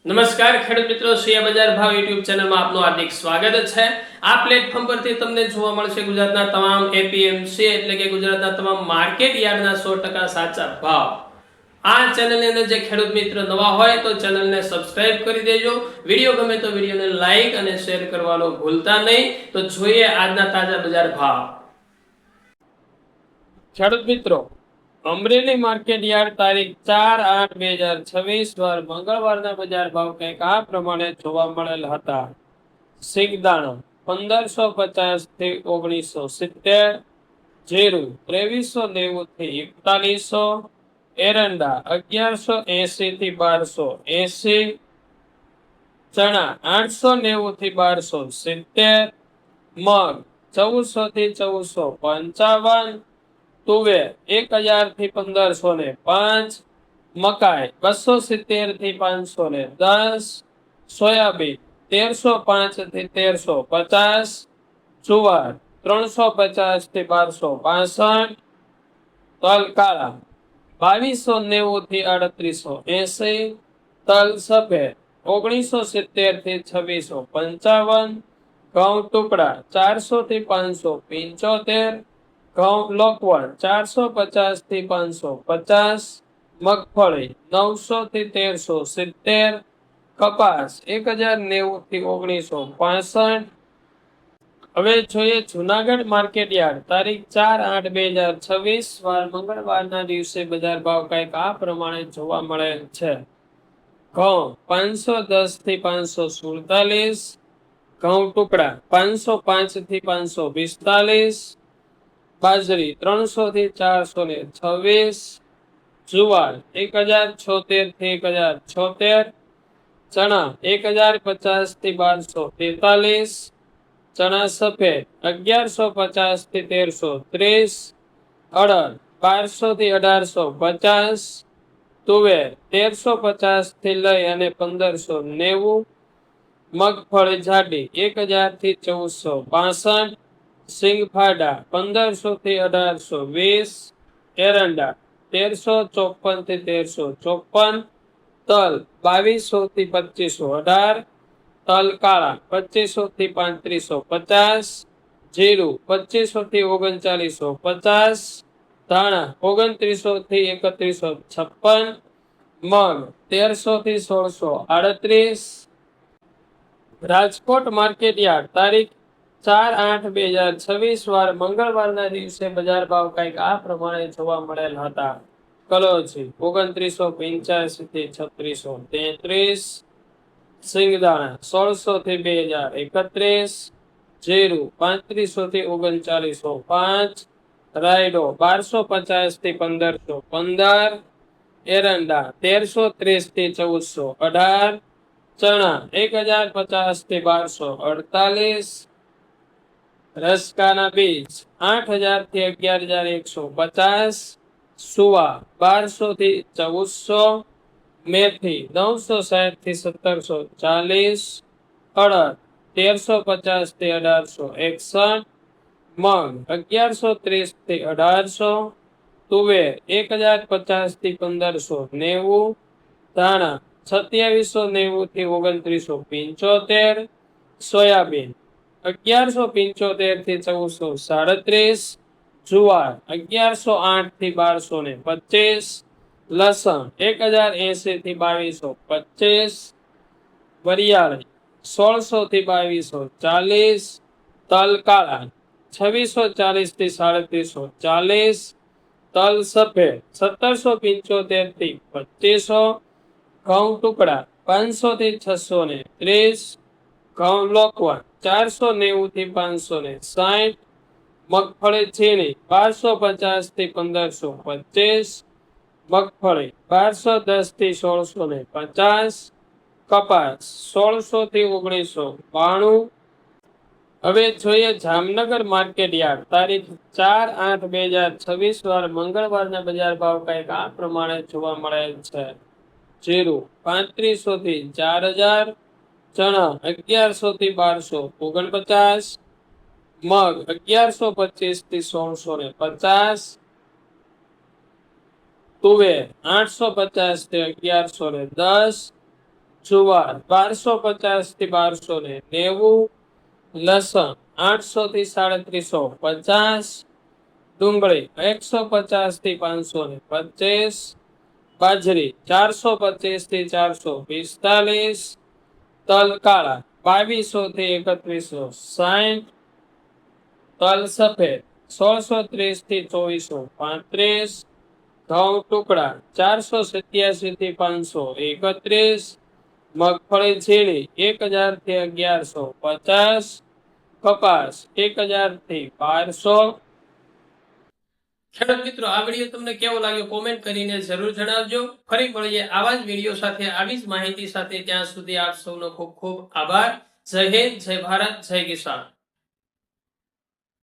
નમસ્કાર ખેડૂત મિત્રો, શિયા બજાર ભાવ યુટ્યુબ ચેનલમાં આપનું હાર્દિક સ્વાગત છે। આ પ્લેટફોર્મ પરથી તમને જોવા મળશે ગુજરાતના તમામ એપીએમસી એટલે કે ગુજરાતના તમામ માર્કેટ યાર્ડના 100% સાચા ભાવ। આ ચેનલની અંદર જે ખેડૂત મિત્ર નવા હોય તો ચેનલને સબસ્ક્રાઇબ કરી દેજો। વિડીયો ગમે તો વિડીયોને લાઈક અને શેર કરવાનું ભૂલતા નહીં। તો જોઈએ આજના તાજા બજાર ભાવ। ખેડૂત મિત્રો, અમરેલી માર્કેટ યાર્ડ તારીખ 4/8/2026 વાર મંગળવારના બજાર ભાવ કંઈક આ પ્રમાણે જોવા મળેલ હતા। સિંગદાણા 1550 થી 1970, જીરું 2390 થી 4100, એરંડા 1180 થી 1280, ચણા 890 થી 1270, મગ 1400 થી 1455, તુવેર 1000 થી 1505, મકાઈ 270 થી 510, સોયાબીન 1305 થી 1350, જુવાર 350 થી 1265, તલ કાળા 2290 થી 3880, તલ સફેદ 1970 થી 2655, ઘઉં ટુકડા 400 થી 575, ઘઉં લોકવણ 450 થી 550, મગફળી 900 થી 1370, કપાસ 1090 થી 1965। હવે જોઈએ જુનાગઢ માર્કેટ યાર્ડ તારીખ 4/8/2026 વાર મંગળવારના દિવસે બજાર ભાવ કંઈક આ પ્રમાણે જોવા મળે છે। ઘઉં 510 થી 547, ઘઉં ટુકડા 505 થી 545, બાજરી 300 થી 426, જુવાર 1076 થી 1076, ચણા 1050 થી 1243, ચણા સફેદ 1150 થી 1330, અડદ 1200 થી 1850, તુવેર 1350 થી લઈ અને 1590, મગફળી જાડી 1000 થી 1462, સિંગફાડા 1500 થી 1820, એરંડા 1354 થી 1354, તલ 2200 થી 2518, તલ કાળા 2500 થી 3550, જીરું 2500 થી 3950, ધાણા 2900 થી 3156, મગ 1300 થી 1638। રાજકોટ માર્કેટ યાર્ડ તારીખ 4/8/2026 વાર મંગળવારના દિવસે બજાર ભાવ કંઈક આ પ્રમાણે જોવા મળેલ હતા। કલોજી 2985 થી 3633, સિંગદાણા 1600 થી 2031, જીરું 3500 થી 3905, રાયડો 1250 થી 1515, એરંડા 1330 થી 1418, ચણા 1050 થી 1248, રસકાના બીજ 8000 થી 11150, સુવા 1200 થી 1400, મેથી 960 થી 1740, અડદ 1350 થી 1861, મગ 1130 થી 1800, તુવેર 1050 થી 1590, ધાણા 2790 થી 2975, સોયાબીન 1175 થી 1437, જુવાર 1108 થી 1225, લસણ 1080 થી 2225, વરિયાળી 1600 થી 2240, તલ કાળા 2640 થી 3740, તલ સફેદ 1775 થી 2500, ઘઉં ટુકડા 500 થી 630, ઘઉં લોકવણ 490 થી 560, મગફળી ઝીણી 1250 થી 1525, મગફળી 1210 થી 1650, કપાસ 1600 થી 1992। હવે જોઈએ જામનગર માર્કેટ યાર્ડ તારીખ 4/8/2026 વાર મંગળવારના બજાર ભાવ કંઈક આ પ્રમાણે જોવા મળેલ છે। જીરું 3500 થી 4000, ચણા 1100 થી 1249, મગ 1125 થી 1650, તુવેર 850 થી 1110, જુવાર 1250 થી 1290, લસણ 800 થી 3750, ડુંગળી 150 થી 525, બાજરી 425 થી 445, તલ કાળા 2200 થી 3160, તલ સફેદ 1630 થી 2435, ઘઉં ટુકડા 487 થી 531, મગફળી ઝીણી 1000 થી 1150, કપાસ 1000 થી 1200। ખેડૂત મિત્રો, આ વિડીયો તમને કેવો લાગ્યો કોમેન્ટ કરીને જરૂર જણાવજો। ફરી મળીએ આવા જ વિડીયો સાથે, આવી જ માહિતી સાથે। ત્યાં સુધી આપ સૌનો ખૂબ ખૂબ આભાર। જય હિન્દ, જય ભારત, જય કિસાન।